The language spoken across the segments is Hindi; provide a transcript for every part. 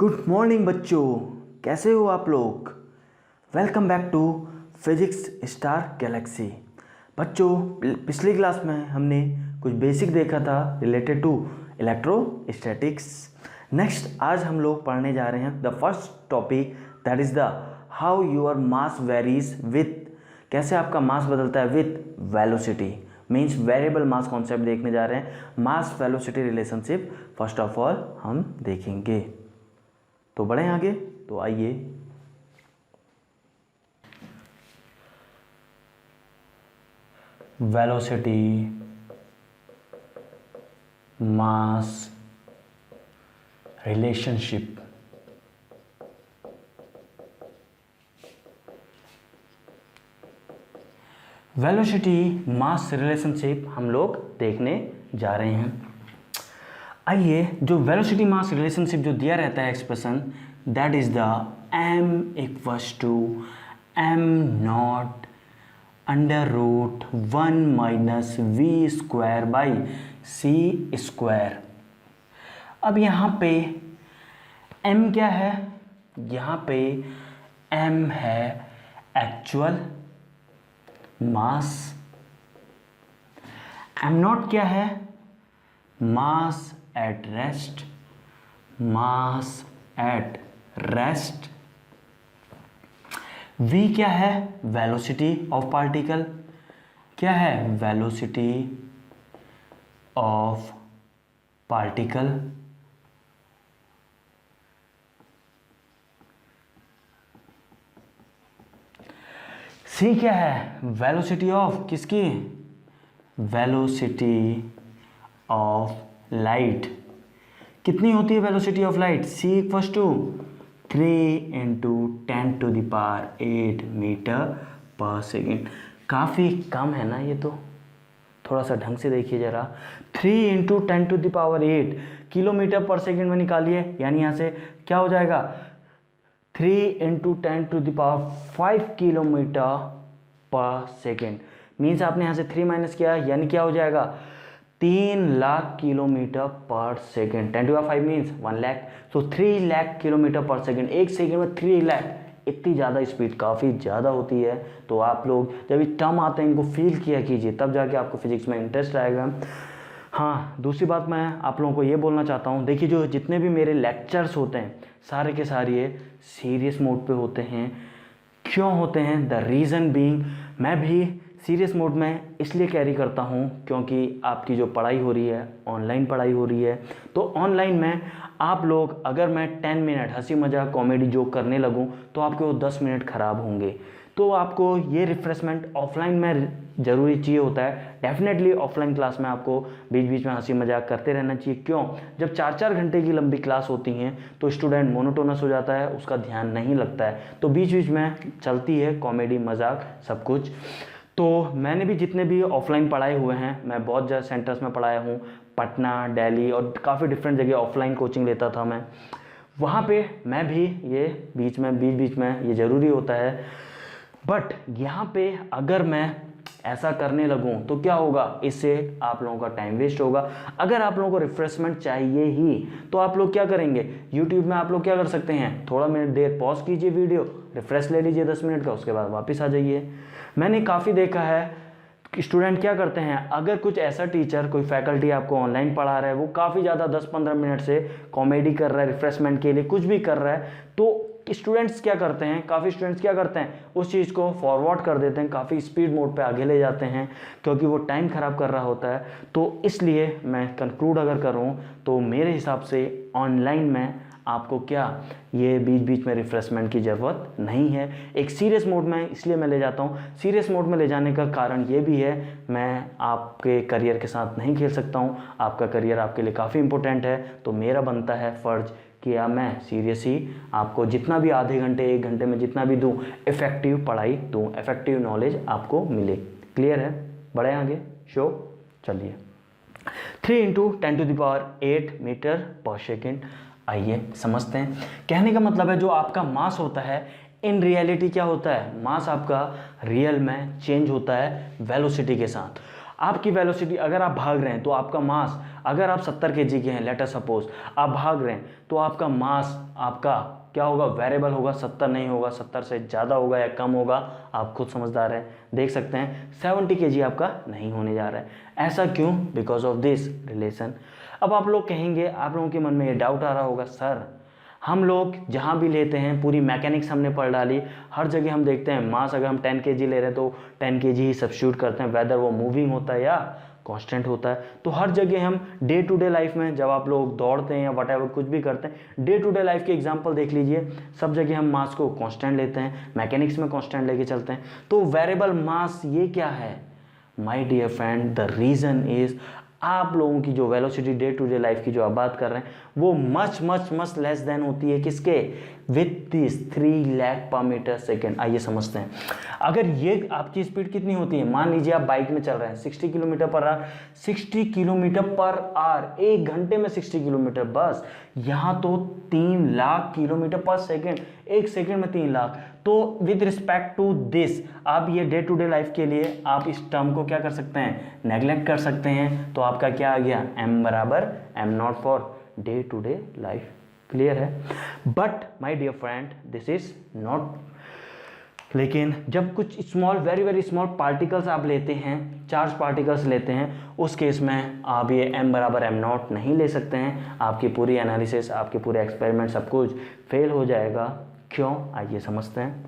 गुड मॉर्निंग बच्चों, कैसे हो आप लोग। Welcome back to Physics Star Galaxy. बच्चों, पिछली क्लास में हमने कुछ बेसिक देखा था रिलेटेड टू इलेक्ट्रोस्टैटिक्स। नेक्स्ट आज हम लोग पढ़ने जा रहे हैं the first topic, that is the how your mass varies with, कैसे आपका मास बदलता है with velocity, means variable mass concept देखने जा रहे हैं। Mass velocity relationship first of all हम देखेंगे। तो बढ़ें आगे, तो आइए। Velocity, mass relationship. Velocity mass relationship हम लोग देखने जा रहे हैं। आइए, जो वेलोसिटी मास रिलेशनशिप जो दिया रहता है expression, that is the m equals to m not under root 1 minus v square by c square. अब यहाँ पे m क्या है, यहाँ पे m है एक्चुअल मास, m नॉट क्या है, mass at rest, mass at rest. v क्या है, वेलोसिटी ऑफ पार्टिकल, क्या है, वेलोसिटी ऑफ पार्टिकल। c क्या है, वेलोसिटी ऑफ किसकी, वेलोसिटी ऑफ लाइट। कितनी होती है velocity of light, c equals to 3 into 10⁸ metre per second. काफ़ी कम है ना ये, तो थोड़ा सा ढंग से देखिए ज़रा। 3 इंटू 10⁸ किलोमीटर पर सेकेंड में निकालिए, यानी यहाँ से क्या हो जाएगा, 3 इंटू 10⁵ किलोमीटर पर सेकेंड। मीन्स आपने यहाँ से 3 माइनस किया, यानी क्या हो जाएगा, 3 लाख किलोमीटर पर सेकेंड। 10⁵ मीन्स 1 लाख, तो 3 लाख किलोमीटर पर सेकेंड। एक सेकेंड में 3 लाख, इतनी ज़्यादा स्पीड काफ़ी ज़्यादा होती है। तो आप लोग जब ये टर्म आते हैं इनको फील किया कीजिए, तब जाके आपको फिजिक्स में इंटरेस्ट आएगा। हाँ, दूसरी बात मैं आप लोगों को ये बोलना चाहता हूँ, देखिए जो जितने भी मेरे लेक्चर्स होते हैं सारे के सारे ये सीरियस मोड पे होते हैं। क्यों होते हैं, द रीज़न बीइंग, मैं भी सीरियस मोड में इसलिए कैरी करता हूँ क्योंकि आपकी जो पढ़ाई हो रही है, ऑनलाइन पढ़ाई हो रही है। तो ऑनलाइन में आप लोग, अगर मैं 10 मिनट हंसी मजाक कॉमेडी जोक करने लगूँ तो आपके वो 10 मिनट ख़राब होंगे। तो आपको ये रिफ्रेशमेंट ऑफलाइन में ज़रूरी चाहिए होता है। डेफिनेटली ऑफलाइन क्लास में आपको बीच बीच में हंसी मजाक करते रहना चाहिए। क्यों, जब 4-4 घंटे की लंबी क्लास होती हैं तो स्टूडेंट मोनोटोनस हो जाता है, उसका ध्यान नहीं लगता है। तो बीच बीच में चलती है कॉमेडी मजाक सब कुछ। तो मैंने भी जितने भी ऑफलाइन पढ़ाए हुए हैं, मैं बहुत ज़्यादा सेंटर्स में पढ़ाया हूँ, पटना, दिल्ली और काफ़ी डिफरेंट जगह ऑफलाइन कोचिंग लेता था मैं। वहाँ पे मैं भी ये बीच बीच में ये ज़रूरी होता है। बट यहाँ पे अगर मैं ऐसा करने लगूँ तो क्या होगा, इससे आप लोगों का टाइम वेस्ट होगा। अगर आप लोगों को रिफ्रेशमेंट चाहिए ही तो आप लोग क्या करेंगे, यूट्यूब में आप लोग क्या कर सकते हैं, थोड़ा मिनट देर पॉज कीजिए वीडियो, रिफ्रेश ले लीजिए 10 मिनट का, उसके बाद वापस आ जाइए। मैंने काफ़ी देखा है कि स्टूडेंट क्या करते हैं, अगर कुछ ऐसा टीचर, कोई फैकल्टी आपको ऑनलाइन पढ़ा रहा है, वो काफ़ी ज़्यादा 10-15 मिनट से कॉमेडी कर रहा है, रिफ्रेशमेंट के लिए कुछ भी कर रहा है, तो स्टूडेंट्स क्या करते हैं, काफ़ी स्टूडेंट्स क्या करते हैं, उस चीज़ को फॉरवर्ड कर देते हैं, काफ़ी स्पीड मोड पे आगे ले जाते हैं, क्योंकि वो टाइम ख़राब कर रहा होता है। तो इसलिए मैं कंक्लूड अगर करूँ तो मेरे हिसाब से ऑनलाइन में आपको क्या, ये बीच बीच में रिफ्रेशमेंट की ज़रूरत नहीं है। एक सीरियस मोड में इसलिए मैं ले जाता हूँ, सीरियस मोड में ले जाने का कारण ये भी है, मैं आपके करियर के साथ नहीं खेल सकता हूँ, आपका करियर आपके लिए काफ़ी इंपॉर्टेंट है। तो मेरा बनता है फ़र्ज़ कि मैं सीरियस ही आपको जितना भी आधे घंटे 1 घंटे में जितना भी दूँ, इफ़ेक्टिव पढ़ाई दूँ, इफ़ेक्टिव नॉलेज आपको मिले। क्लियर है, बढ़े आगे, शो चलिए। 3 इंटू 10⁸ मीटर पर सेकेंड। आइए समझते हैं। कहने का मतलब है जो आपका मास होता है, इन रियलिटी क्या होता है, मास आपका रियल में चेंज होता है वेलोसिटी के साथ। आपकी वेलोसिटी, अगर आप भाग रहे हैं तो आपका मास, अगर आप 70 kg के हैं, लेट अस सपोज आप भाग रहे हैं, तो आपका मास आपका क्या होगा, वेरिएबल होगा, 70 नहीं होगा, 70 से ज़्यादा होगा या कम होगा, आप खुद समझदार हैं, देख सकते हैं 70 kg आपका नहीं होने जा रहा है। ऐसा क्यों? Because of this relation. अब आप लोग कहेंगे, आप लोगों के मन में ये डाउट आ रहा होगा, सर हम लोग जहाँ भी लेते हैं पूरी मैकेनिक्स हमने पढ़ डाली, हर जगह हम देखते हैं मास अगर हम 10 kg ले रहे हैं तो 10 kg ही सब्स्टिट्यूट करते हैं, वेदर वो मूविंग होता है या कांस्टेंट होता है। तो हर जगह हम डे टू डे लाइफ में जब आप लोग दौड़ते हैं या वट कुछ भी करते हैं, डे टू डे लाइफ के एग्जांपल देख लीजिए, सब जगह हम मास को कांस्टेंट लेते हैं, मैकेनिक्स में कांस्टेंट लेके चलते हैं। तो वेरिएबल मास ये क्या है my dear friend? The reason is आप लोगों की जो velocity day to day life की जो आप बात कर रहे हैं वो much much much less than होती है किसके? विथ दिस 3 लाख पर मीटर सेकेंड। आइए समझते हैं, अगर ये आपकी स्पीड कितनी होती है, मान लीजिए आप बाइक में चल रहे हैं 60 kilometre per hour, 60 kilometre per hour, 1 घंटे में 60 किलोमीटर, बस यहाँ तो 3 लाख किलोमीटर पर सेकेंड, 1 सेकेंड में 3 लाख। तो विद रिस्पेक्ट टू दिस आप ये डे टू डे लाइफ के लिए आप इस टर्म को क्या कर सकते हैं? नेग्लेक्ट कर सकते हैं। तो आपका क्या आ गया? m बराबर m0 for day to day life. Clear है? But my dear friend this is not, लेकिन जब कुछ small, very very small particles आप लेते हैं, चार्ज पार्टिकल्स लेते हैं, उस केस में आप ये m बराबर m0 नहीं ले सकते हैं। आपकी पूरी एनालिसिस, आपके पूरे एक्सपेरिमेंट सब कुछ फेल हो जाएगा। क्यों? आइए समझते हैं।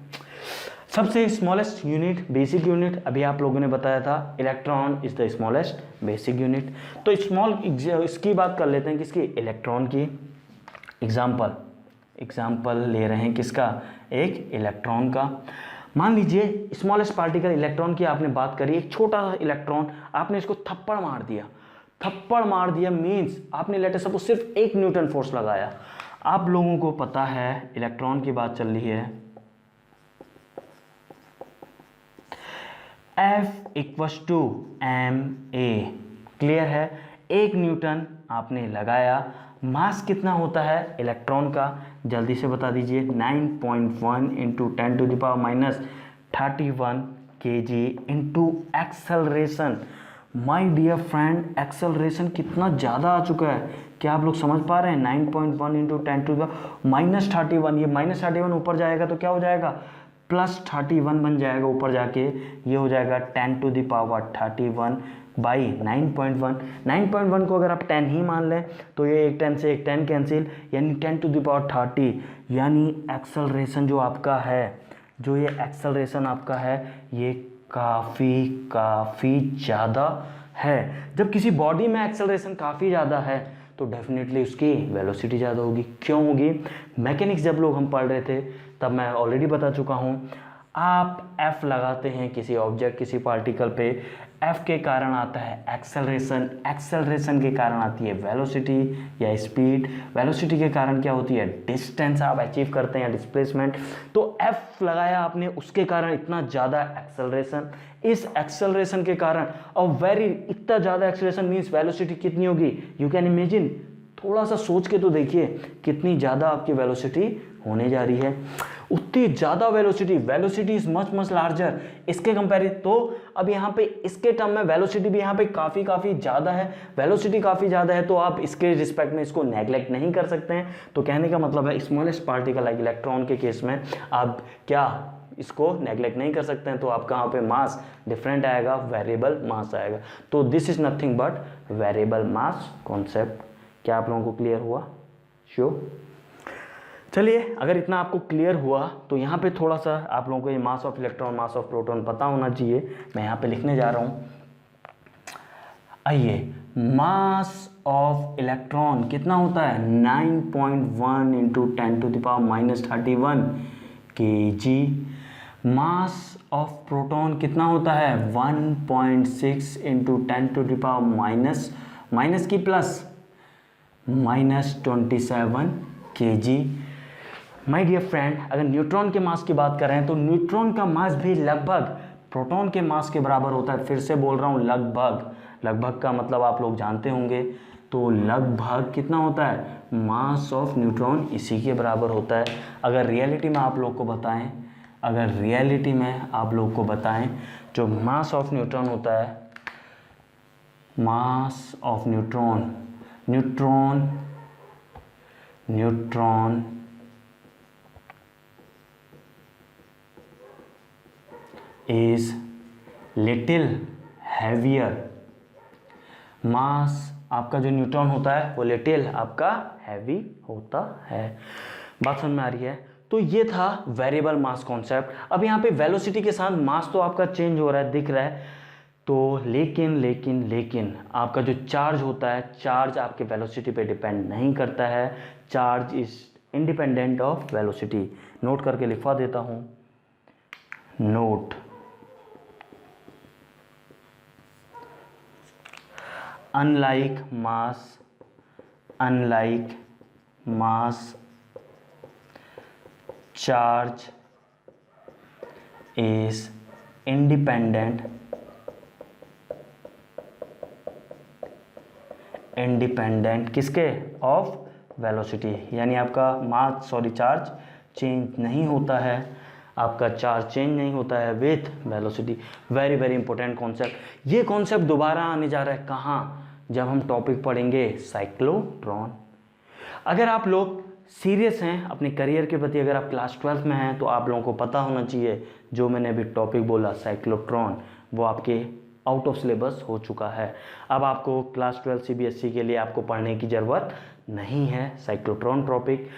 सबसे स्मॉलेस्ट यूनिट, बेसिक यूनिट, अभी आप लोगों ने बताया था electron is the smallest basic unit. तो स्मॉल इसकी बात कर लेते हैं, किसकी? इलेक्ट्रॉन की। एग्जाम्पल ले रहे हैं किसका? एक इलेक्ट्रॉन का। मान लीजिए स्मॉलेस्ट पार्टिकल इलेक्ट्रॉन की आपने बात करी, एक छोटा सा इलेक्ट्रॉन, आपने इसको थप्पड़ मार दिया। थप्पड़ मार दिया मीन्स आपने लेट अस सपोज सिर्फ 1 न्यूटन फोर्स लगाया। आप लोगों को पता है इलेक्ट्रॉन की बात चल रही है, F equals to ma। Clear है? 1 न्यूटन आपने लगाया। मास कितना होता है इलेक्ट्रॉन का? जल्दी से बता दीजिए। 9.1 into 10 to the power minus 31 kg into acceleration. My dear friend, acceleration कितना ज़्यादा आ चुका है, क्या आप लोग समझ पा रहे हैं? 9.1 इंटू 10 टू द माइनस 31, ये माइनस 31 ऊपर जाएगा तो क्या हो जाएगा? प्लस 31 बन जाएगा ऊपर जाके, ये हो जाएगा 10 टू द पावर 31 बाई 9.1। 9.1 को अगर आप 10 ही मान लें तो ये एक 10 से एक 10 कैंसिल, यानी 10 टू द पावर 30। यानी एक्सेलरेशन जो आपका है, जो ये एक्सेलरेशन आपका है, ये काफ़ी ज़्यादा है। जब किसी बॉडी में एक्सेलरेशन काफ़ी ज़्यादा है तो डेफिनेटली उसकी वेलोसिटी ज़्यादा होगी। क्यों होगी? मैकेनिक्स जब लोग हम पढ़ रहे थे तब मैं ऑलरेडी बता चुका हूँ, आप F लगाते हैं किसी ऑब्जेक्ट, किसी पार्टिकल पे, F के कारण आता है एक्सेलरेशन, एक्सेलरेशन के कारण आती है वेलोसिटी या स्पीड, वेलोसिटी के कारण क्या होती है? डिस्टेंस आप अचीव करते हैं, डिस्प्लेसमेंट। तो F लगाया आपने, उसके कारण इतना ज़्यादा एक्सेलरेशन, इस एक्सेलरेशन के कारण, और वेरी इतना ज़्यादा एक्सेलरेशन मीन्स वेलोसिटी कितनी होगी? यू कैन इमेजिन, थोड़ा सा सोच के तो देखिए कितनी ज़्यादा आपकी वेलोसिटी होने जा रही है। उतनी ज़्यादा वेलोसिटी इज मच लार्जर इसके कंपेरिजन। तो अब यहाँ पे इसके टर्म में वेलोसिटी भी यहाँ पे काफ़ी ज़्यादा है, वेलोसिटी काफ़ी ज़्यादा है, तो आप इसके रिस्पेक्ट में इसको नेग्लेक्ट नहीं कर सकते हैं। तो कहने का मतलब है स्मॉलेस्ट पार्टिकल लाइक इलेक्ट्रॉन के केस में आप क्या इसको नेग्लेक्ट नहीं कर सकते हैं। तो आपका यहाँ पे मास डिफरेंट आएगा, वेरिएबल मास आएगा। तो this is nothing but variable mass concept. क्या आप लोगों को क्लियर हुआ? श्योर? चलिए, अगर इतना आपको क्लियर हुआ तो यहाँ पे थोड़ा सा आप लोगों को ये mass of electron, mass of proton पता होना चाहिए। मैं यहाँ पे लिखने जा रहा हूँ। आइए, मास ऑफ इलेक्ट्रॉन कितना होता है? 9.1 into 10 to the power minus 31 kg। Mass of proton कितना होता है? 1.6 into 10 to the power minus की plus minus 27 kg। My dear friend, अगर न्यूट्रॉन के मास की बात कर रहे हैं तो न्यूट्रॉन का मास भी लगभग प्रोटॉन के मास के बराबर होता है। फिर से बोल रहा हूँ, लगभग का मतलब आप लोग जानते होंगे। तो लगभग कितना होता है? मास ऑफ न्यूट्रॉन इसी के बराबर होता है। अगर रियलिटी में आप लोग को बताएं जो मास ऑफ न्यूट्रॉन होता है mass of neutron, neutron is little heavier, मास आपका जो न्यूट्रॉन होता है वो लिटिल आपका हैवी होता है। बात समझ में आ रही है? तो ये था वेरिएबल मास कॉन्सेप्ट। अब यहाँ पे वेलोसिटी के साथ मास तो आपका चेंज हो रहा है, दिख रहा है, तो लेकिन आपका जो चार्ज होता है, चार्ज आपके वेलोसिटी पे डिपेंड नहीं करता है। Charge is independent of velocity. Note करके लिखवा देता हूँ, note, unlike mass charge is independent किसके? Of velocity. यानी आपका चार्ज चेंज नहीं होता है, आपका चार्ज चेंज नहीं होता है with velocity. Very very important concept. ये कॉन्सेप्ट दोबारा आने जा रहा है कहाँ? जब हम टॉपिक पढ़ेंगे साइक्लोट्रॉन। अगर आप लोग सीरियस हैं अपने करियर के प्रति, अगर आप क्लास 12th में हैं, तो आप लोगों को पता होना चाहिए जो मैंने अभी टॉपिक बोला साइक्लोट्रॉन, वो आपके आउट ऑफ सिलेबस हो चुका है। अब आपको क्लास 12 CBSE के लिए आपको पढ़ने की ज़रूरत नहीं है साइक्लोट्रॉन टॉपिक,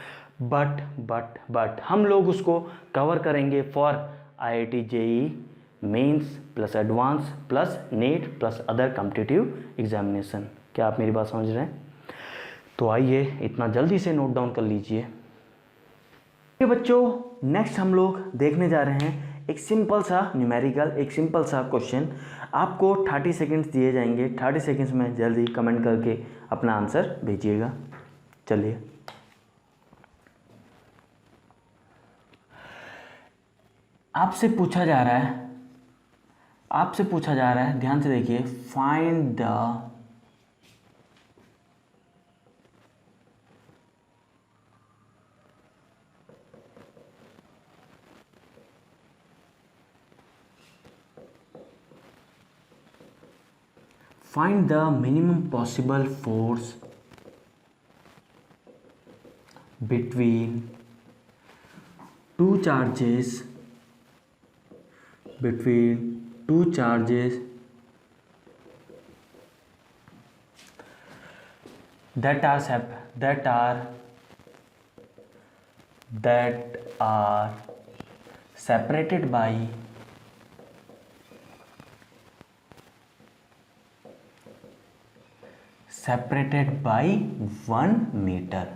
बट हम लोग उसको कवर करेंगे for IIT JEE mains plus advance plus NET plus other competitive examination. क्या आप मेरी बात समझ रहे हैं? तो आइए इतना जल्दी से नोट डाउन कर लीजिए। ये बच्चों, नेक्स्ट हम लोग देखने जा रहे हैं एक सिंपल सा न्यूमेरिकल, एक सिंपल सा क्वेश्चन। आपको 30 सेकेंड्स दिए जाएंगे। 30 सेकेंड्स में जल्दी कमेंट करके अपना आंसर भेजिएगा। चलिए, आपसे पूछा जा रहा है, ध्यान से देखिए, find the minimum possible force between two charges that are separated by 1 metre.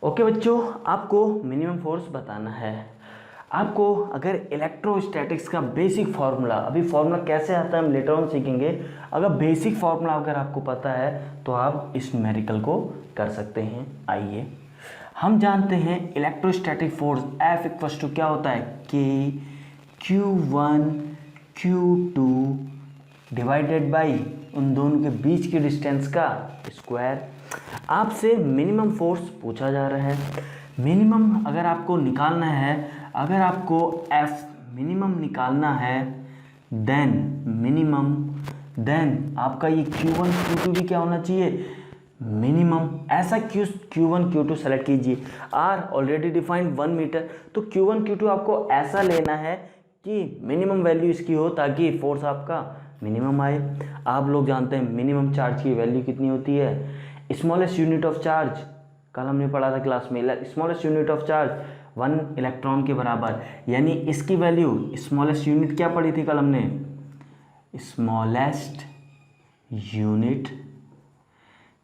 Okay बच्चों, आपको मिनिमम फोर्स बताना है। आपको अगर इलेक्ट्रोस्टैटिक्स का बेसिक फार्मूला, अभी फार्मूला कैसे आता है हम लेटर ऑन सीखेंगे, अगर बेसिक फार्मूला अगर आपको पता है तो आप इस न्यूमेरिकल को कर सकते हैं। आइए, हम जानते हैं electrostatic force F equals to क्या होता है, K Q1 Q2 divided by उन दोनों के बीच के डिस्टेंस का स्क्वायर। आपसे मिनिमम फोर्स पूछा जा रहा है। मिनिमम अगर आपको निकालना है, अगर आपको F मिनिमम निकालना है, देन आपका ये Q1 Q2 भी क्या होना चाहिए, मिनिमम। ऐसा Q1 Q2 सेलेक्ट कीजिए। R ऑलरेडी डिफाइंड 1 मीटर, तो Q1 Q2 आपको ऐसा लेना है कि मिनिमम वैल्यू इसकी हो ताकि फोर्स आपका मिनिमम आए। आप लोग जानते हैं मिनिमम चार्ज की वैल्यू कितनी होती है, स्मॉलेस्ट यूनिट ऑफ चार्ज, कल हमने पढ़ा था क्लास में, smallest unit of charge 1 electron के बराबर। यानी इसकी वैल्यू, स्मॉलेस्ट यूनिट क्या पढ़ी थी कल हमने, स्मॉलेस्ट यूनिट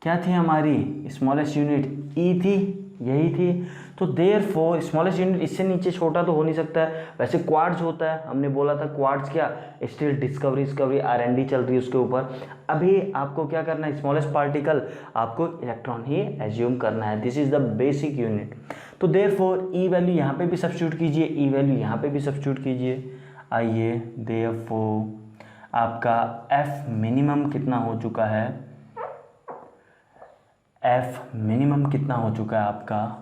क्या थी हमारी, स्मॉलेस्ट यूनिट E थी, यही थी। तो देयरफॉर स्मॉलेस्ट यूनिट इससे नीचे छोटा तो हो नहीं सकता है। वैसे क्वार्ट्ज होता है, हमने बोला था क्वार्ट्ज क्या, स्टिल डिस्कवरी R&D चल रही है उसके ऊपर। अभी आपको क्या करना है, स्मॉलेस्ट पार्टिकल आपको इलेक्ट्रॉन ही एज्यूम करना है। This is the basic unit. तो देयरफॉर E वैल्यू यहाँ पे भी सब्स्टिट्यूट कीजिए, E वैल्यू यहाँ पे भी सब्स्टिट्यूट कीजिए। आइए, देयरफॉर आपका F मिनिमम कितना हो चुका है, F मिनिमम कितना हो चुका है आपका,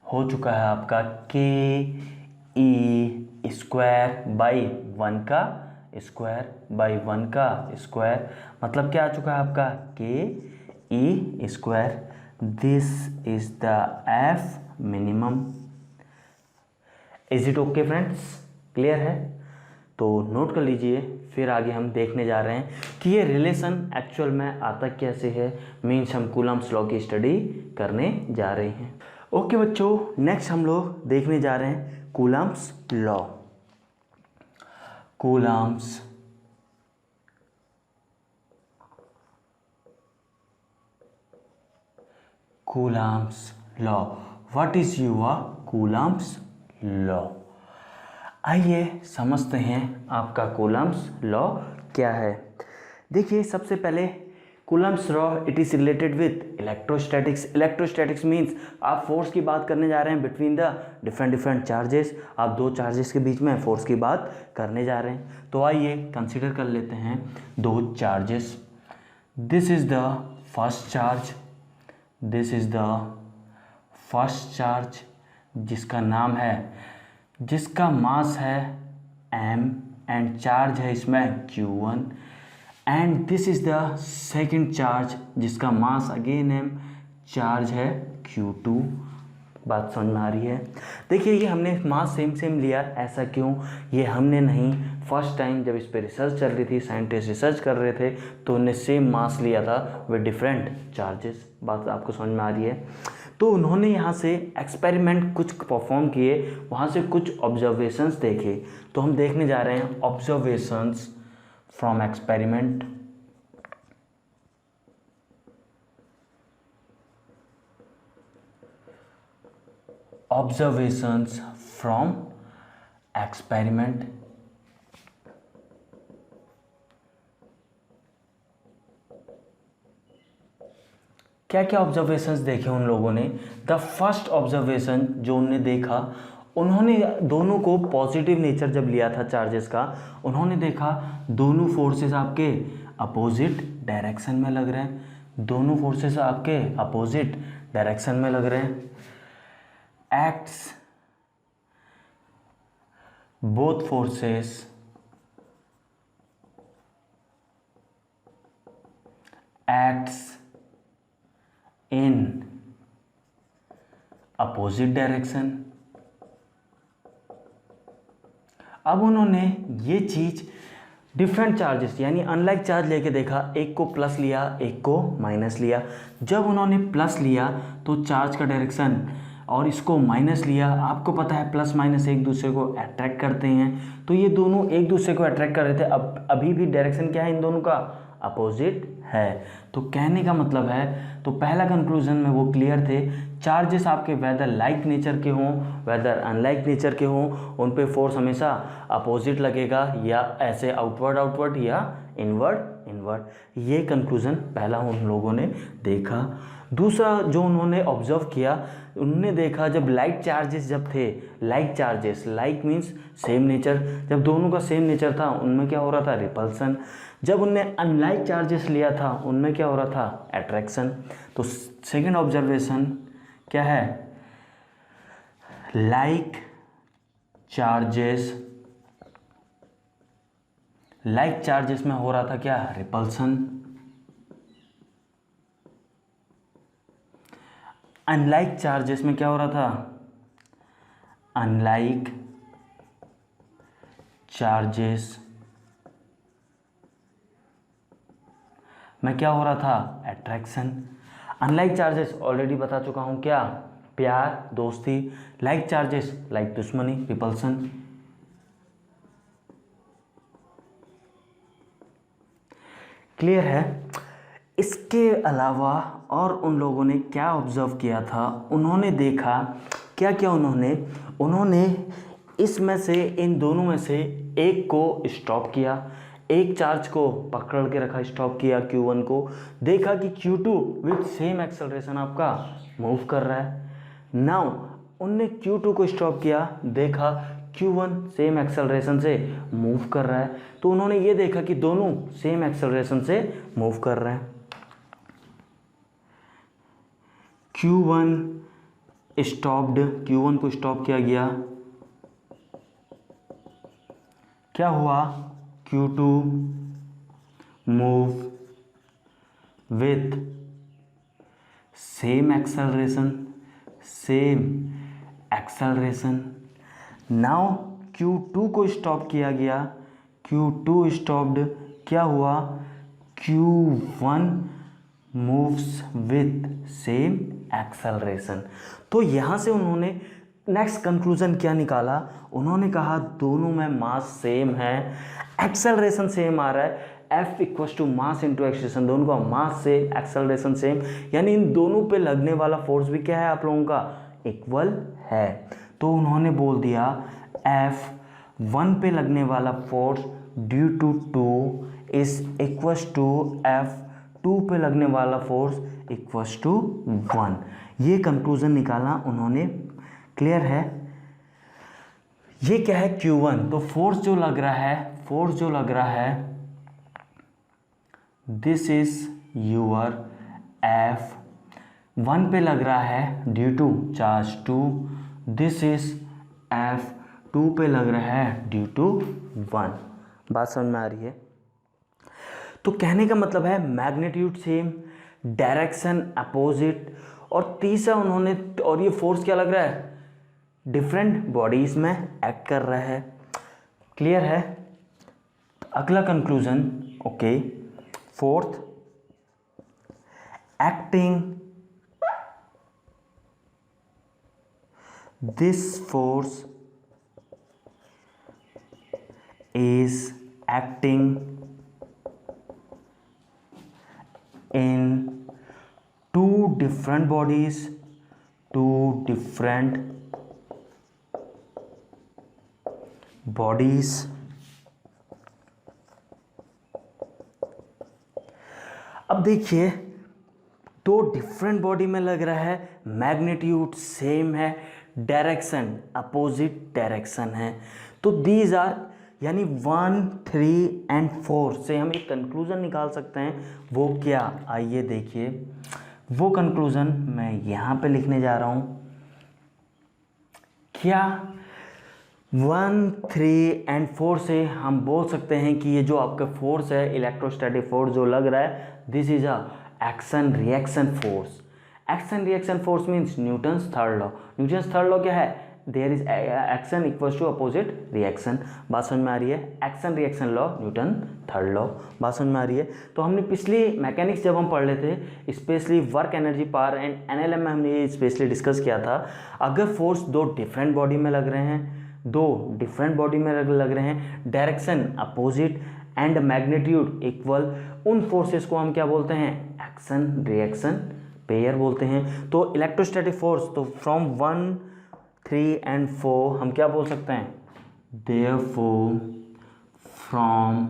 हो चुका है आपका K E स्क्वायर बाई 1 का स्क्वायर बाई 1 का स्क्वायर, मतलब क्या आ चुका है आपका K E square. This is the F minimum. Is it okay friends? Clear है? तो नोट कर लीजिए। फिर आगे हम देखने जा रहे हैं कि ये रिलेशन एक्चुअल में आता कैसे है, मीन्स हम कूलम्ब्स लॉ की स्टडी करने जा रहे हैं। ओके बच्चों, नेक्स्ट हम लोग देखने जा रहे हैं Coulomb's law. Coulomb's Coulomb's law. What is your Coulomb's law? आइए समझते हैं आपका कूलम्ब्स लॉ क्या है। देखिए सबसे पहले Coulomb's law, it is related with electrostatics. Electrostatics means आप फोर्स की बात करने जा रहे हैं बिटवीन द डिफरेंट चार्जेस। आप दो चार्जेस के बीच में फोर्स की बात करने जा रहे हैं। तो आइए कंसिडर कर लेते हैं दो charges. This is the first charge, this is the first charge जिसका नाम है, जिसका मास है m एंड चार्ज है इसमें q1। And this is the second charge जिसका मास अगेन m, चार्ज है q2। बात समझ में आ रही है? देखिए ये हमने मास सेम सेम लिया, ऐसा क्यों? ये हमने नहीं, फर्स्ट टाइम जब इस पर रिसर्च चल रही थी, साइंटिस्ट रिसर्च कर रहे थे, तो उन्होंने सेम मास लिया था विद डिफरेंट चार्जेस। बात आपको समझ में आ रही है? तो उन्होंने यहाँ से एक्सपेरिमेंट कुछ परफॉर्म किए, वहाँ से कुछ ऑब्जर्वेशंस देखे। तो हम देखने जा रहे हैं observations from experiment. Observations from experiment. क्या क्या ऑब्जर्वेशंस देखे उन लोगों ने? द फर्स्ट ऑब्जर्वेशन जो उन्होंने देखा, उन्होंने दोनों को पॉजिटिव नेचर जब लिया था चार्जेस का, उन्होंने देखा दोनों फोर्सेस आपके अपोजिट डायरेक्शन में लग रहे हैं। दोनों फोर्सेस आपके अपोजिट डायरेक्शन में लग रहे हैं। Acts both forces acts in opposite direction. अब उन्होंने ये चीज डिफरेंट चार्जेस यानी अनलाइक चार्ज लेके देखा, एक को प्लस लिया एक को माइनस लिया। जब उन्होंने प्लस लिया तो चार्ज का डायरेक्शन, और इसको माइनस लिया, आपको पता है प्लस माइनस एक दूसरे को अट्रैक्ट करते हैं, तो ये दोनों एक दूसरे को अट्रैक्ट कर रहे थे। अब अभी भी डायरेक्शन क्या है इन दोनों का? अपोजिट है। तो कहने का मतलब है, तो पहला कंक्लूजन में वो क्लियर थे, चार्जेस आपके वेदर लाइक नेचर के हों वेदर अनलाइक नेचर के हों, उन पे फोर्स हमेशा अपोजिट लगेगा, या ऐसे आउटवर्ड आउटवर्ड या इनवर्ड इनवर्ड। ये कंक्लूजन पहला उन लोगों ने देखा। दूसरा जो उन्होंने ऑब्जर्व किया, उन्होंने देखा जब लाइक चार्जेस जब थे, like charges, like means same nature, जब दोनों का सेम नेचर था उनमें क्या हो रहा था? रिपल्सन। जब उनने अनलाइक चार्जेस लिया था उनमें क्या हो रहा था? अट्रैक्शन। तो सेकंड ऑब्जर्वेशन क्या है? लाइक चार्जेस, लाइक चार्जेस में हो रहा था क्या? रिपल्सन। अनलाइक चार्जेस में क्या हो रहा था? अनलाइक चार्जेस में क्या हो रहा था? अट्रैक्शन। अनलाइक चार्जेस ऑलरेडी बता चुका हूं, क्या? प्यार, दोस्ती। लाइक चार्जेस लाइक दुश्मनी, रिपल्सन। क्लियर है? इसके अलावा और उन लोगों ने क्या ऑब्जर्व किया था? उन्होंने देखा क्या क्या, उन्होंने इसमें से, इन दोनों में से एक को स्टॉप किया, एक चार्ज को पकड़ के रखा, स्टॉप किया Q1 को, देखा कि Q2 विथ सेम एक्सेलरेशन आपका मूव कर रहा है। नाउ उनने Q2 को स्टॉप किया, देखा Q1 सेम एक्सेलरेशन से मूव कर रहा है, तो उन्होंने ये देखा कि दोनों सेम एक्सेलरेशन से मूव कर रहे हैं। Q1 स्टॉप्ड, Q1 को स्टॉप किया गया, क्या हुआ? Q2 move with same acceleration. Now Q2 को स्टॉप किया गया, Q2 स्टॉप्ड, क्या हुआ, Q1 moves with same acceleration. तो यहाँ से उन्होंने नेक्स्ट कंक्लूजन क्या निकाला, उन्होंने कहा दोनों में मास सेम है, एक्सेलरेशन सेम आ रहा है, F equal to mass into acceleration, दोनों का मास से एक्सेलरेशन सेम, यानी इन दोनों पे लगने वाला फोर्स भी क्या है आप लोगों का, इक्वल है। तो उन्होंने बोल दिया F1 पे लगने वाला force due to 2 is equal to F2 पे लगने वाला फोर्स इक्वल टू 1। ये कंक्लूजन निकाला उन्होंने, क्लियर है। ये क्या है, Q1, तो फोर्स जो लग रहा है दिस इज योर F1 पे लग रहा है due to charge 2, this is F2 पे लग रहा है ड्यू टू 1। बात समझ में आ रही है। तो कहने का मतलब है मैग्नीट्यूड सेम, डायरेक्शन अपोजिट, और तीसरा उन्होंने, और ये फोर्स क्या लग रहा है, डिफरेंट बॉडीज में एक्ट कर रहा है, क्लियर है। अगला conclusion, okay, fourth, acting this force is acting in two different bodies, अब देखिए दो डिफरेंट बॉडी में लग रहा है, मैग्नीट्यूड सेम है, डायरेक्शन अपोजिट डायरेक्शन है, तो दीज आर, यानी 1, 3 एंड 4 से हम एक कंक्लूजन निकाल सकते हैं। वो क्या, आइए देखिए, वो कंक्लूजन मैं यहाँ पे लिखने जा रहा हूँ। क्या 1, 3 एंड 4 से हम बोल सकते हैं कि ये जो आपका फोर्स है, इलेक्ट्रोस्टैटिक फोर्स जो लग रहा है, this is a action reaction force. Action reaction force means Newton's third law. Newton's third law क्या है, there is action equals to opposite reaction. बात समझ में आ रही है, action reaction law, Newton third law. बात समझ में आ रही है। तो हमने पिछली मैकेनिक्स जब हम पढ़ रहे थे, specially work energy power and NLM में हमने ये स्पेशली डिस्कस किया था। अगर फोर्स दो डिफरेंट बॉडी में लग रहे हैं, direction opposite and magnitude equal, उन फोर्सेस को हम क्या बोलते हैं, एक्शन रिएक्शन पेयर बोलते हैं। तो इलेक्ट्रोस्टैटिक फोर्स, तो फ्रॉम 1, 3 एंड 4 हम क्या बोल सकते हैं, therefore from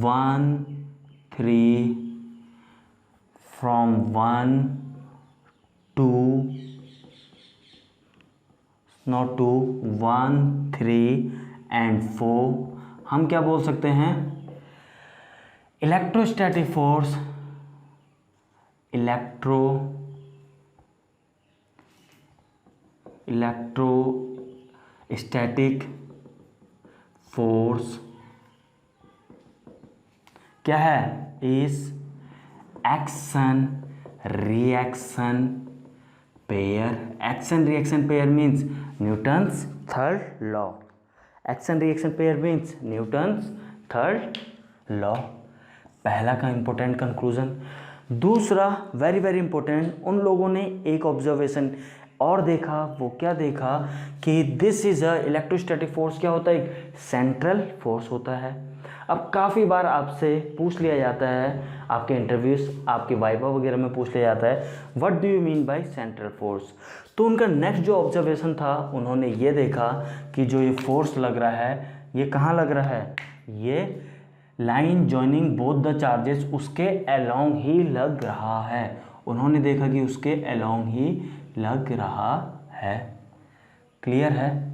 1, 3, from 1 to 1, 3 and 4 हम क्या बोल सकते हैं, इलेक्ट्रोस्टैटिक फोर्स, इलेक्ट्रोस्टैटिक फोर्स क्या है, is action reaction pair. Action reaction pair means Newton's third law. Action reaction pair means Newton's third law. पहला का इंपॉर्टेंट कंक्लूजन। दूसरा वेरी वेरी इंपॉर्टेंट, उन लोगों ने एक ऑब्जर्वेशन और देखा, वो क्या देखा कि this is a electrostatic force क्या होता है, एक सेंट्रल फोर्स होता है। अब काफ़ी बार आपसे पूछ लिया जाता है, आपके इंटरव्यूज, आपके वाइवा वगैरह में पूछ लिया जाता है, what do you mean by central force. तो उनका नेक्स्ट जो ऑब्जर्वेशन था, उन्होंने ये देखा कि जो ये फोर्स लग रहा है, ये कहाँ लग रहा है, ये line joining both the charges, उसके अलोंग ही लग रहा है। उन्होंने देखा कि उसके अलोंग ही लग रहा है, क्लियर है,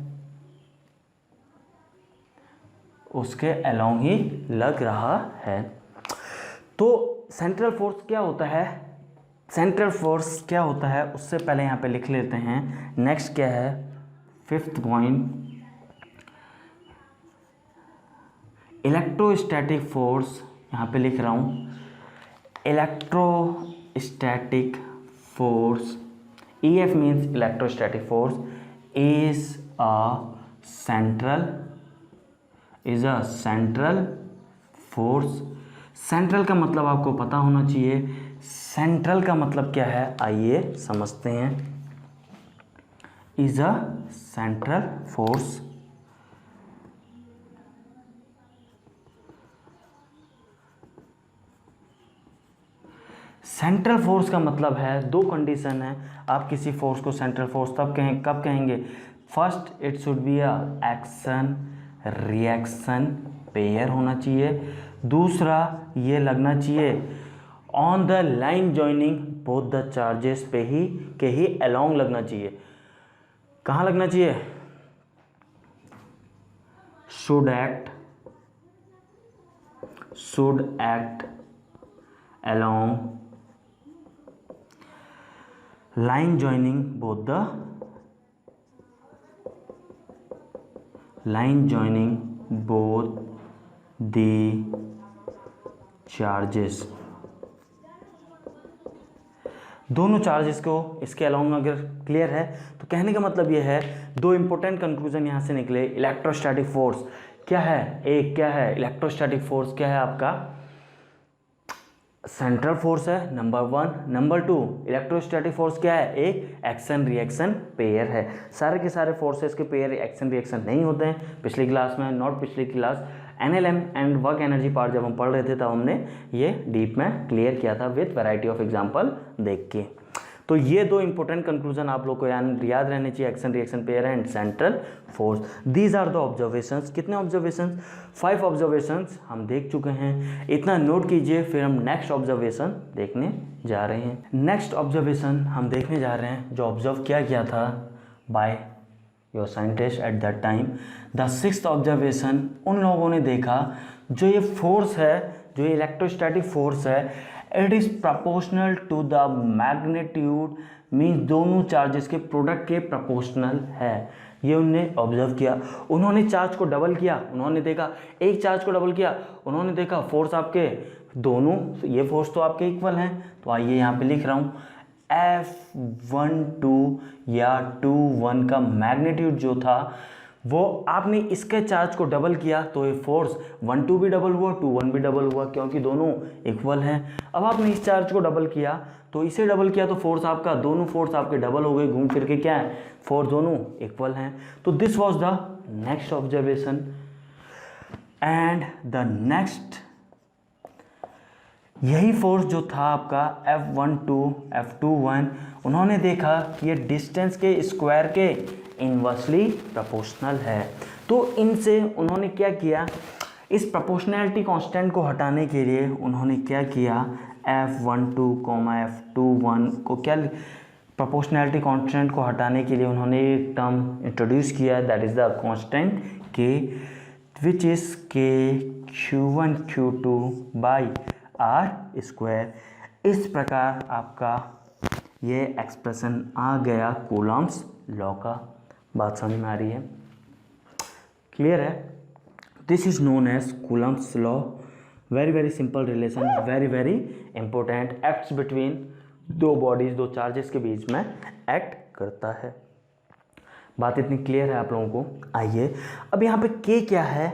उसके अलोंग ही लग रहा है। तो सेंट्रल फोर्स क्या होता है, सेंट्रल फोर्स क्या होता है उससे पहले यहाँ पे लिख लेते हैं। नेक्स्ट क्या है, फिफ्थ पॉइंट, इलेक्ट्रोस्टैटिक फोर्स, यहाँ पे लिख रहा हूँ, electrostatic force, EF means electrostatic force, is a central force. Central का मतलब आपको पता होना चाहिए, सेंट्रल का मतलब क्या है, आइए समझते हैं। Is a central force, central force का मतलब है, दो कंडीशन है, आप किसी फोर्स को सेंट्रल फोर्स कब कहेंगे, first it should be a action reaction pair होना चाहिए, दूसरा ये लगना चाहिए on the line joining both the charges पे ही अलोंग लगना चाहिए। कहाँ लगना चाहिए, should act along line joining both the charges, दोनों चार्जेस को इसके अलोंग अगर क्लियर है तो कहने का मतलब ये है, दो इंपॉर्टेंट कंक्लूजन यहां से निकले। इलेक्ट्रोस्टैटिक फोर्स क्या है, एक क्या है, इलेक्ट्रोस्टैटिक फोर्स क्या है आपका, सेंट्रल फोर्स है नंबर 1, नंबर 2 इलेक्ट्रोस्टैटिक फोर्स क्या है, एक एक्शन रिएक्शन पेयर है। सारे के सारे फोर्सेस के पेयर एक्शन रिएक्शन नहीं होते हैं। पिछली क्लास में, नॉट पिछली class, NLM and work energy part जब हम पढ़ रहे थे तब हमने ये डीप में क्लियर किया था विथ वैरायटी ऑफ एग्जाम्पल देख के। तो ये दो इंपॉर्टेंट कंक्लूजन आप लोग को याद रहने चाहिए, action reaction pair and central force. These are the observations. कितने ऑब्जर्वेशंस, 5 ऑब्जर्वेशंस हम देख चुके हैं, इतना नोट कीजिए। फिर हम नेक्स्ट ऑब्जर्वेशन देखने जा रहे हैं। नेक्स्ट ऑब्जर्वेशन हम देखने जा रहे हैं जो ऑब्जर्व किया गया था by your scientist at that time. The 6th observation, उन लोगों ने देखा जो ये फोर्स है, जो ये इलेक्ट्रोस्टैटिक फोर्स है, it is proportional to the magnitude, means दोनों चार्जेस के प्रोडक्ट के प्रपोर्शनल है। ये उन्होंने ऑब्जर्व किया। उन्होंने चार्ज को डबल किया, उन्होंने देखा, एक चार्ज को डबल किया, उन्होंने देखा फोर्स आपके दोनों, ये फोर्स तो आपके इक्वल हैं। तो आइए यहाँ पे लिख रहा हूँ, F12 या 21 का मैग्नीट्यूड जो था वो आपने इसके चार्ज को डबल किया तो ये फोर्स 12 भी डबल हुआ, 21 भी डबल हुआ, क्योंकि दोनों इक्वल हैं। अब आपने इस चार्ज को डबल किया तो इसे डबल किया तो फोर्स आपका, दोनों फोर्स आपके डबल हो गए, घूम फिर के क्या है, फोर्स दोनों इक्वल हैं। तो this was the next observation and the next, यही फोर्स जो था आपका F12 F21, उन्होंने देखा कि ये डिस्टेंस के स्क्वायर के इन्वर्सली प्रोपोर्शनल है। तो इनसे उन्होंने क्या किया, इस प्रोपोर्शनैलिटी कांस्टेंट को हटाने के लिए उन्होंने क्या किया, F12, F21 को क्या, प्रोपोर्शनैलिटी कांस्टेंट को हटाने के लिए उन्होंने एक टर्म इंट्रोड्यूस किया, that is the constant K, which is Q1 Q2 by R square. इस प्रकार आपका ये एक्सप्रेशन आ गया कूलम्ब्स लॉ का। बात समझ में आ रही है, क्लियर है? This is known as Coulomb's law. Very very simple relation, very very important, acts between दो बॉडीज, दो चार्जेस के बीच में एक्ट करता है। बात इतनी क्लियर है आप लोगों को? आइए अब यहाँ पे K क्या है,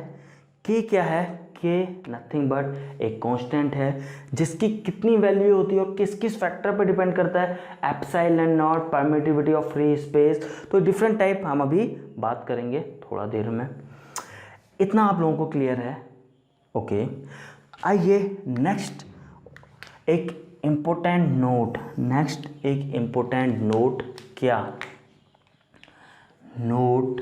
K क्या है, K नथिंग बट एक कांस्टेंट है जिसकी कितनी वैल्यू होती है और किस किस फैक्टर पे डिपेंड करता है, epsilon not, permittivity of free space. तो डिफरेंट टाइप हम अभी बात करेंगे थोड़ा देर में। इतना आप लोगों को क्लियर है? ओके, आइए नेक्स्ट एक इम्पोर्टेंट नोट, नेक्स्ट एक इम्पोर्टेंट नोट, क्या नोट,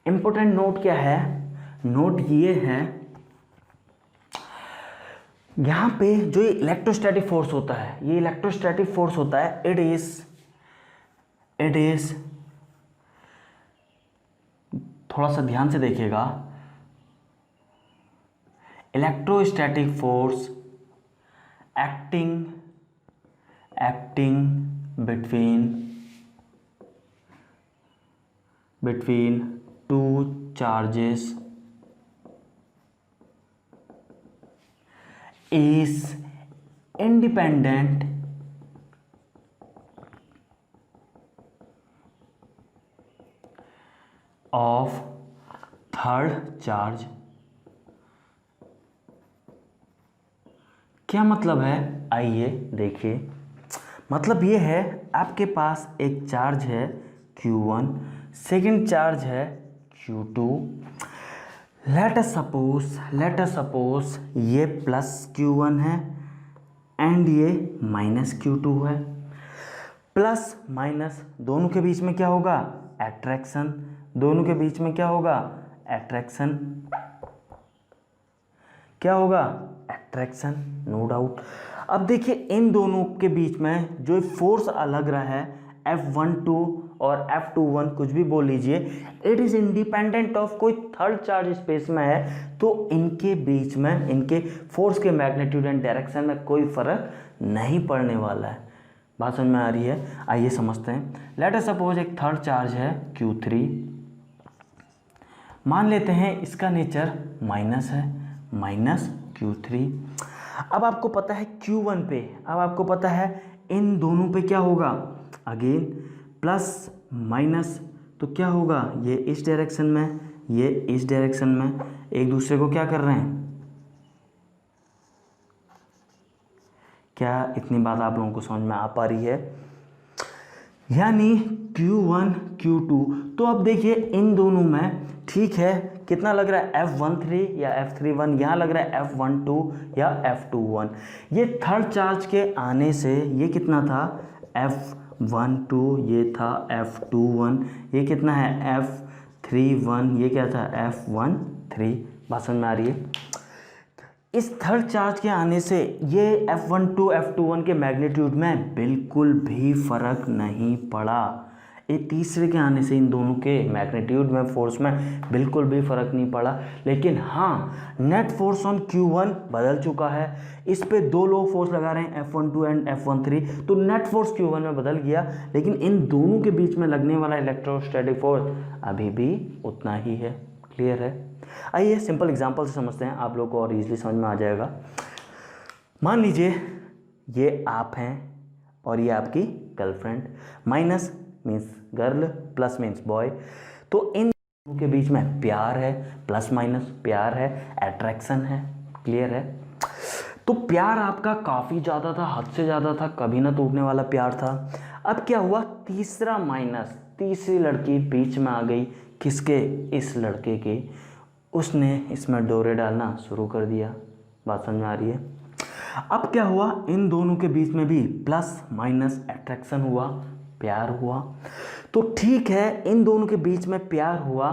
इंपॉर्टेंट नोट क्या है, नोट ये है, यहां पे जो इलेक्ट्रोस्टैटिक फोर्स होता है, ये इलेक्ट्रोस्टैटिक फोर्स होता है, इट इज थोड़ा सा ध्यान से देखिएगा, electrostatic force acting acting between two charges is independent of third charge। क्या मतलब है, आइए देखिए। मतलब ये है, आपके पास एक चार्ज है Q1, सेकंड चार्ज है Q2। लेट अस सपोज ये प्लस Q1 है एंड ये माइनस Q2 है। प्लस माइनस दोनों के बीच में क्या होगा, एट्रैक्शन। दोनों के बीच में क्या होगा, एट्रैक्शन। क्या होगा, एट्रैक्शन, नो डाउट। अब देखिए इन दोनों के बीच में जो फोर्स लग रहा है F12 और F21, कुछ भी बोल लीजिए, इट इज इंडिपेंडेंट ऑफ कोई थर्ड चार्ज स्पेस में है, तो इनके बीच में इनके फोर्स के मैग्नीट्यूड एंड डायरेक्शन में कोई फर्क नहीं पड़ने वाला है। बात समझ में आ रही है? आइए समझते हैं। लेट अस सपोज एक थर्ड चार्ज है Q3, मान लेते हैं इसका नेचर माइनस है, माइनस Q3। अब आपको पता है Q1 पे, अब आपको पता है इन दोनों पे क्या होगा, अगेन प्लस माइनस, तो क्या होगा, ये इस डायरेक्शन में, ये इस डायरेक्शन में एक दूसरे को क्या कर रहे हैं। क्या इतनी बात आप लोगों को समझ में आ पा रही है? यानी Q1 Q2, तो अब देखिए इन दोनों में ठीक है कितना लग रहा है, F13 या F31, यहाँ लग रहा है F12 या F21। ये थर्ड चार्ज के आने से ये कितना था, F12, ये था F21, ये कितना है F31, ये क्या था, F13। बात समझ में आ रही है? इस थर्ड चार्ज के आने से ये F12 F21 के मैग्नीट्यूड में बिल्कुल भी फर्क नहीं पड़ा। ये तीसरे के आने से इन दोनों के मैग्नीट्यूड में, फोर्स में बिल्कुल भी फर्क नहीं पड़ा। लेकिन हाँ, नेट फोर्स ऑन Q1 बदल चुका है। इस पे दो लोग फोर्स लगा रहे हैं F12 एंड F13, तो नेट फोर्स Q1 में बदल गया, लेकिन इन दोनों के बीच में लगने वाला इलेक्ट्रोस्टैटिक फोर्स अभी भी उतना ही है। क्लियर है? आइए सिंपल एग्जांपल से समझते हैं, आप लोग को और इजीली समझ में आ जाएगा। मान लीजिए ये आप हैं और ये आपकी girlfriend, minus means girl, plus means boy. तो इन दोनों के बीच में प्यार है, प्लस माइनस प्यार है, अट्रैक्शन है। क्लियर है? तो प्यार आपका काफ़ी ज़्यादा था, हद से ज़्यादा था, कभी ना टूटने वाला प्यार था। अब क्या हुआ, तीसरा माइनस, तीसरी लड़की बीच में आ गई। किसके? इस लड़के के। उसने इसमें डोरे डालना शुरू कर दिया। बात समझ में आ रही है? अब क्या हुआ, इन दोनों के बीच में भी प्लस माइनस अट्रैक्शन हुआ, प्यार हुआ। तो ठीक है, इन दोनों के बीच में प्यार हुआ,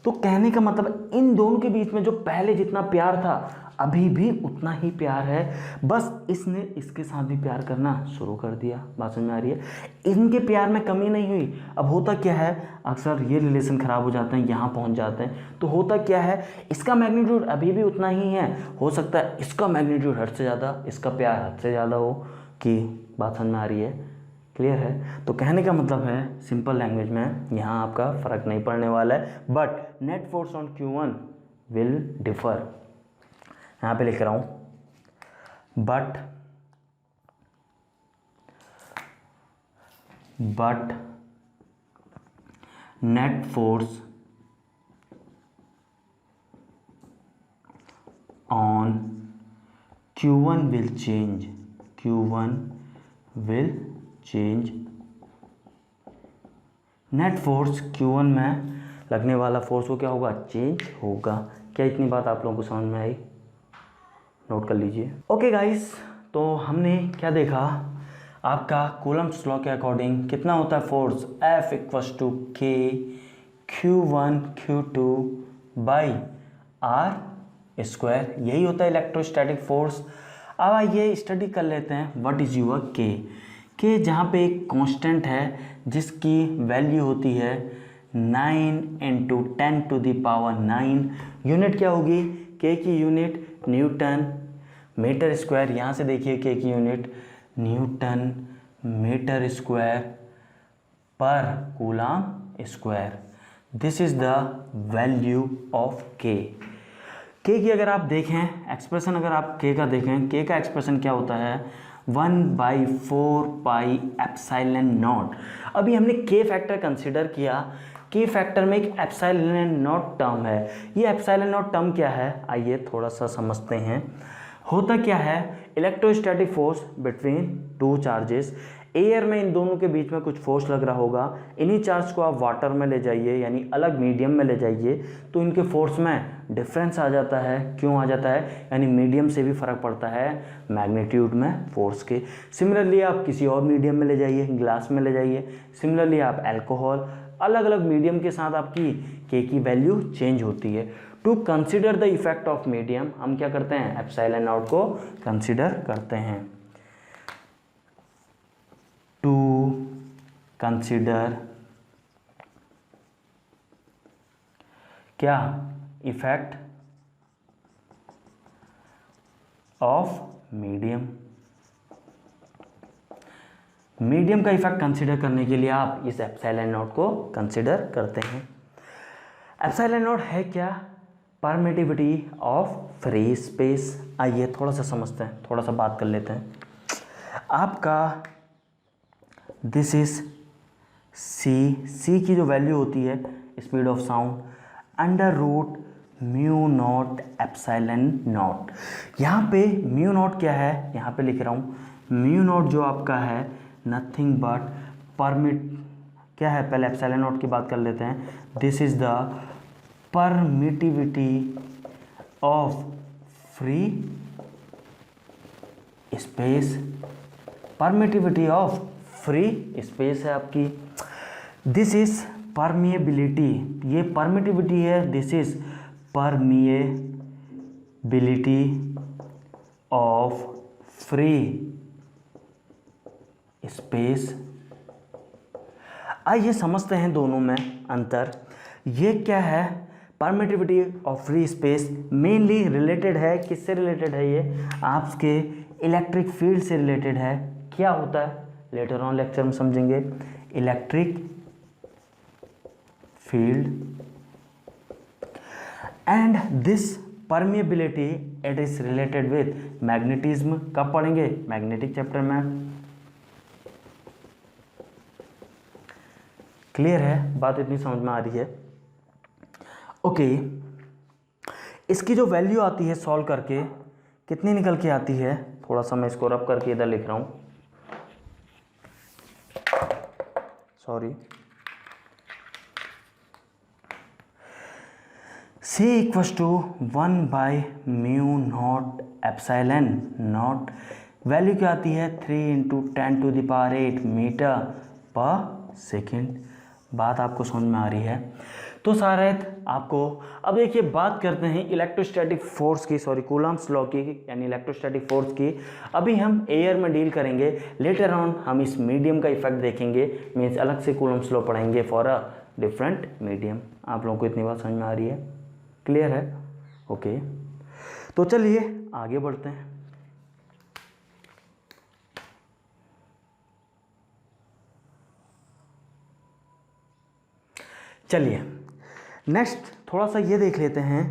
तो कहने का मतलब इन दोनों के बीच में जो पहले जितना प्यार था अभी भी उतना ही प्यार है, बस इसने इसके साथ भी प्यार करना शुरू कर दिया। बात समझ में आ रही है? इनके प्यार में कमी नहीं हुई। अब होता क्या है, अक्सर ये रिलेशन ख़राब हो जाते हैं, यहाँ पहुँच जाते हैं, तो होता क्या है, इसका मैग्नीट्यूड अभी भी उतना ही है, हो सकता है इसका मैग्नीट्यूड हद से ज़्यादा, इसका प्यार हद से ज़्यादा हो। कि बात समझ में आ रही है? क्लियर है? तो कहने का मतलब है सिंपल लैंग्वेज में, यहाँ आपका फ़र्क नहीं पड़ने वाला है, but net force on Q1 will differ. यहाँ पे लिख रहा हूँ but net force on Q1 will change, Q1 will change. Net force Q1 में लगने वाला फोर्स को क्या होगा, चेंज होगा। क्या इतनी बात आप लोगों को समझ में आई? नोट कर लीजिए। ओके गाइस, तो हमने क्या देखा, आपका कूलम्ब्स लॉ के अकॉर्डिंग कितना होता है force, F equals to K Q1 Q2 by R square, यही होता है इलेक्ट्रोस्टैटिक फोर्स। अब आइए स्टडी कर लेते हैं व्हाट इज यूर K, जहाँ पे एक कांस्टेंट है जिसकी वैल्यू होती है 9 × 10⁻⁹। यूनिट क्या होगी, K की यूनिट न्यूटन मीटर स्क्वायर। यहाँ से देखिए K की यूनिट न्यूटन मीटर स्क्वायर पर coulomb square. This is the value of के। के की अगर आप देखें एक्सप्रेशन, अगर आप के का देखें, के का एक्सप्रेशन क्या होता है 1/4 पाई एप्सिलॉन नॉट। अभी हमने के फैक्टर कंसिडर किया, के फैक्टर में एक एप्सिलॉन नॉट टर्म है। ये एप्सिलॉन नॉट टर्म क्या है, आइए थोड़ा सा समझते हैं। होता क्या है, electrostatic force between two charges, air में इन दोनों के बीच में कुछ फोर्स लग रहा होगा। इन्हीं चार्ज को आप वाटर में ले जाइए, यानी अलग मीडियम में ले जाइए, तो इनके फोर्स में डिफरेंस आ जाता है। क्यों आ जाता है, यानी मीडियम से भी फर्क पड़ता है मैग्नीट्यूड में फोर्स के। सिमिलरली आप किसी और मीडियम में ले जाइए, ग्लास में ले जाइए, सिमिलरली आप अल्कोहल, अलग अलग मीडियम के साथ आपकी के की वैल्यू चेंज होती है। To consider the effect of medium हम क्या करते हैं, एप्सिलॉन नॉट को कंसिडर करते हैं। टू कंसिडर क्या, इफेक्ट ऑफ मीडियम। मीडियम का इफेक्ट कंसिडर करने के लिए आप इस एप्सिलॉन नॉट को कंसिडर करते हैं। एप्सिलॉन नॉट है क्या, परमिटिविटी ऑफ फ्री स्पेस। आइए थोड़ा सा समझते हैं, थोड़ा सा बात कर लेते हैं। आपका दिस इज सी की जो वैल्यू होती है speed of sound under root mu naught epsilon naught. यहाँ पे म्यू नॉट क्या है, यहाँ पे लिख रहा हूँ, म्यू नॉट जो आपका है नथिंग बट परमिट क्या है, पहले एप्सिलॉन नॉट की बात कर लेते हैं। This is the permittivity of free space. Permittivity of free space है आपकी। दिस इज परमिएबिलिटी, ये परमिटिविटी है, this is permeability of free space. आइए समझते हैं दोनों में अंतर। ये क्या है, permittivity of free space mainly related है, किससे रिलेटेड है, ये आपके इलेक्ट्रिक फील्ड से रिलेटेड है। क्या होता है लेटर ऑन लेक्चर में समझेंगे। Electric field and this permeability it is related with magnetism. कब पढ़ेंगे, मैग्नेटिक चैप्टर में। क्लियर है, बात इतनी समझ में आ रही है। ओके, इसकी जो वैल्यू आती है सॉल्व करके कितनी निकल के आती है, थोड़ा सा मैं इसको रब करके इधर लिख रहा हूँ, सॉरी। C इक्वस टू 1/म्यू नॉट एप्सिलॉन नॉट। वैल्यू क्या आती है 3 × 10⁸ मीटर पर सेकेंड। बात आपको समझ में आ रही है तो शायद आपको। अब देखिए बात करते हैं इलेक्ट्रोस्टैटिक फोर्स की, सॉरी कूलम्स लॉ की, यानी इलेक्ट्रोस्टैटिक फोर्स की। अभी हम एयर में डील करेंगे, लेटर ऑन हम इस मीडियम का इफेक्ट देखेंगे, मीन्स अलग से कूलम्स लॉ पढ़ेंगे फॉर अ डिफरेंट मीडियम। आप लोगों को इतनी बात समझ में आ रही है, क्लियर है, ओके। तो चलिए आगे बढ़ते हैं। चलिए नेक्स्ट थोड़ा सा ये देख लेते हैं।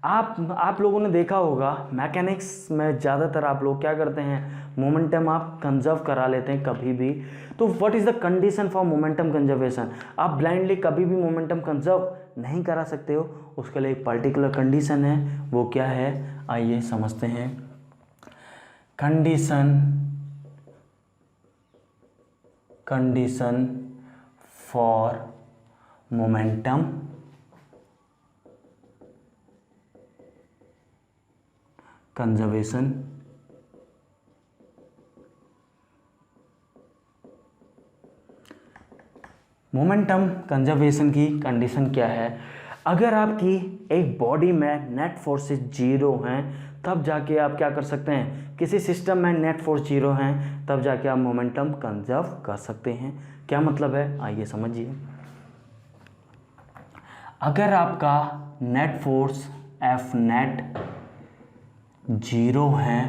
आप लोगों ने देखा होगा मैकेनिक्स में ज़्यादातर आप लोग क्या करते हैं, मोमेंटम आप कंजर्व करा लेते हैं कभी भी। तो what is the condition for momentum conservation. आप ब्लाइंडली कभी भी मोमेंटम कंजर्व नहीं करा सकते हो, उसके लिए एक पर्टिकुलर कंडीशन है। वो क्या है, आइए समझते हैं। Condition for momentum conservation. Momentum conservation की कंडीशन क्या है, अगर आपकी एक बॉडी में नेट फोर्सेस जीरो हैं तब जाके आप क्या कर सकते हैं, किसी सिस्टम में नेट फोर्स जीरो हैं तब जाके आप मोमेंटम कंजर्व कर सकते हैं। क्या मतलब है, आइए समझिए। अगर आपका net force F net zero है,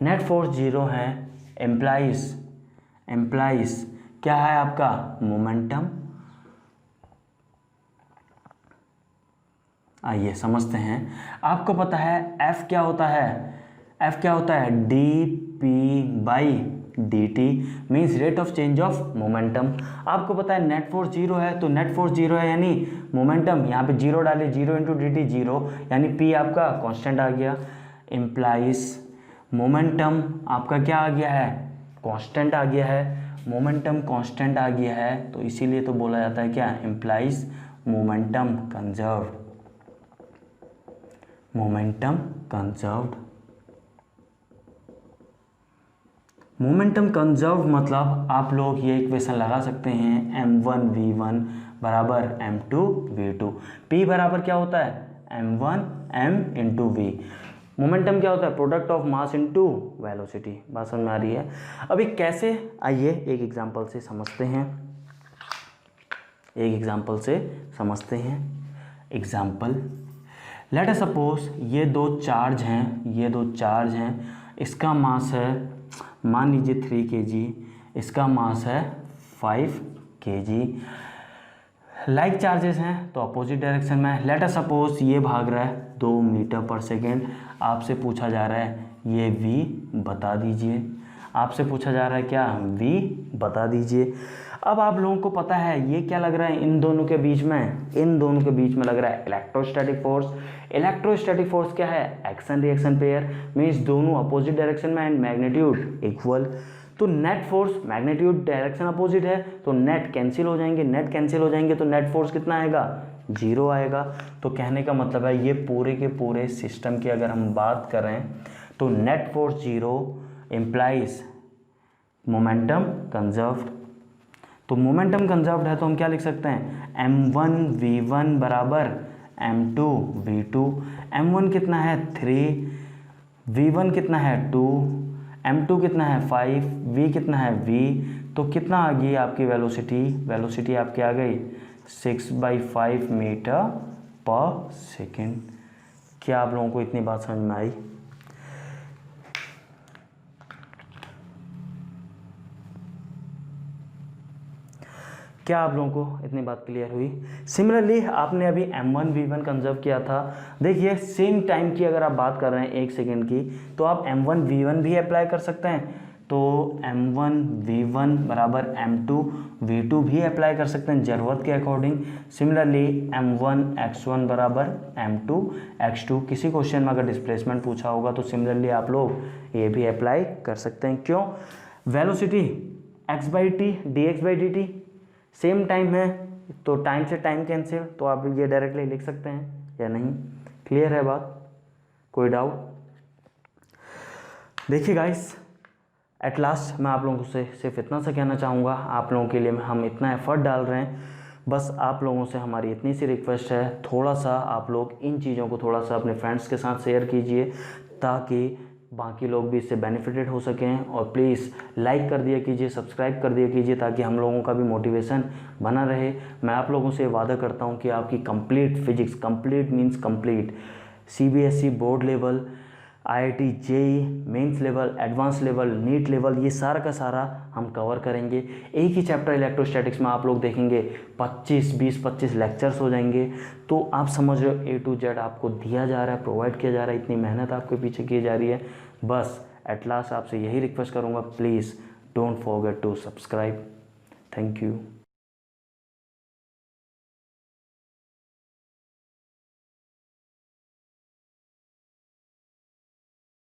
नेट फोर्स जीरो है, एम्प्लाइज एम्प्लाइज क्या है आपका मोमेंटम। आइए समझते हैं। आपको पता है F क्या होता है, F क्या होता है D P by D T, means rate of change of momentum. आपको पता है नेट फोर्स जीरो है, तो नेट फोर्स जीरो है यानी मोमेंटम यहाँ पे जीरो डाले, zero into D T zero, यानी P आपका कांस्टेंट आ गया। इम्प्लाइज मोमेंटम आपका क्या आ गया है, कांस्टेंट आ गया है। मोमेंटम कांस्टेंट आ गया है तो इसीलिए तो बोला जाता है क्या, implies momentum conserved, momentum conserved. Momentum conserve मतलब आप लोग ये इक्वेशन लगा सकते हैं m1v1 बराबर m2v2। p बराबर क्या होता है m1 m into we. Momentum क्या होता है product of mass into velocity. बात समझ में आ रही है। अभी कैसे, आइए एक एग्जांपल से समझते हैं, एक एग्जांपल से समझते हैं। एग्जांपल, लेट अस सपोज ये दो चार्ज हैं, ये दो चार्ज हैं, इसका मास है मान लीजिए 3 kg, इसका मास है 5 kg। लाइक चार्जेस हैं तो अपोजिट डायरेक्शन में। लेट अस सपोज ये भाग रहा है 2 मीटर पर सेकेंड। आपसे पूछा जा रहा है ये v बता दीजिए, आपसे पूछा जा रहा है क्या v बता दीजिए। अब आप लोगों को पता है ये क्या लग रहा है इन दोनों के बीच में, इन दोनों के बीच में लग रहा है इलेक्ट्रोस्टैटिक फोर्स। इलेक्ट्रोस्टैटिक फोर्स क्या है, एक्शन रिएक्शन पेयर, मीन्स दोनों अपोजिट डायरेक्शन में एंड मैग्नीट्यूड इक्वल। तो net force magnitude direction opposite है तो नेट कैंसिल हो जाएंगे, नेट कैंसिल हो जाएंगे तो नेट फोर्स कितना आएगा, जीरो आएगा। तो कहने का मतलब है ये पूरे के पूरे सिस्टम की अगर हम बात करें तो net force zero implies momentum conserved. तो मोमेंटम कंजर्व्ड है तो हम क्या लिख सकते हैं m1v1 बराबर m2v2। m1 कितना है 3, v1 कितना है 2, m2 कितना है 5, v कितना है v। तो कितना आ गई आपकी वेलोसिटी, वेलोसिटी आपकी आ गई 6/5 मीटर पर सेकेंड। क्या आप लोगों को इतनी बात समझ में आई। क्या आप लोगों को इतनी बात क्लियर हुई। सिमिलरली आपने अभी m1v1 कंजर्व किया था। देखिए सेम टाइम की अगर आप बात कर रहे हैं 1 सेकेंड की तो आप m1v1 भी अप्लाई कर सकते हैं। तो m1v1 बराबर m2v2 भी अप्लाई कर सकते हैं ज़रूरत के अकॉर्डिंग। सिमिलरली m1x1 बराबर m2x2। किसी क्वेश्चन में अगर डिस्प्लेसमेंट पूछा होगा तो सिमिलरली आप लोग ये भी अप्लाई कर सकते हैं। क्यों, velocity x/t dx/dt same time है तो टाइम से टाइम कैंसिल, तो आप ये डायरेक्टली लिख सकते हैं या नहीं। क्लियर है बात, कोई डाउट। देखिए गाइस, एट लास्ट मैं आप लोगों से सिर्फ इतना सा कहना चाहूँगा, आप लोगों के लिए हम इतना एफर्ट डाल रहे हैं, बस आप लोगों से हमारी इतनी सी रिक्वेस्ट है, थोड़ा सा आप लोग इन चीज़ों को थोड़ा सा अपने फ्रेंड्स के साथ शेयर कीजिए ताकि बाकी लोग भी इससे बेनिफिटेड हो सकें। और प्लीज़ लाइक कर दिया कीजिए, सब्सक्राइब कर दिया कीजिए ताकि हम लोगों का भी मोटिवेशन बना रहे। मैं आप लोगों से वादा करता हूं कि आपकी complete physics, complete means complete, CBSE board level, IIT JEE mains level, advance level, NEET level, ये सारा का सारा हम कवर करेंगे। एक ही चैप्टर इलेक्ट्रोस्टैटिक्स में आप लोग देखेंगे 20-25 लेक्चर्स हो जाएंगे। तो आप समझ रहे हो A to Z आपको दिया जा रहा है, प्रोवाइड किया जा रहा है, इतनी मेहनत आपके पीछे की जा रही है। बस एट लास्ट आपसे यही रिक्वेस्ट करूँगा, please don't forget to subscribe. Thank you.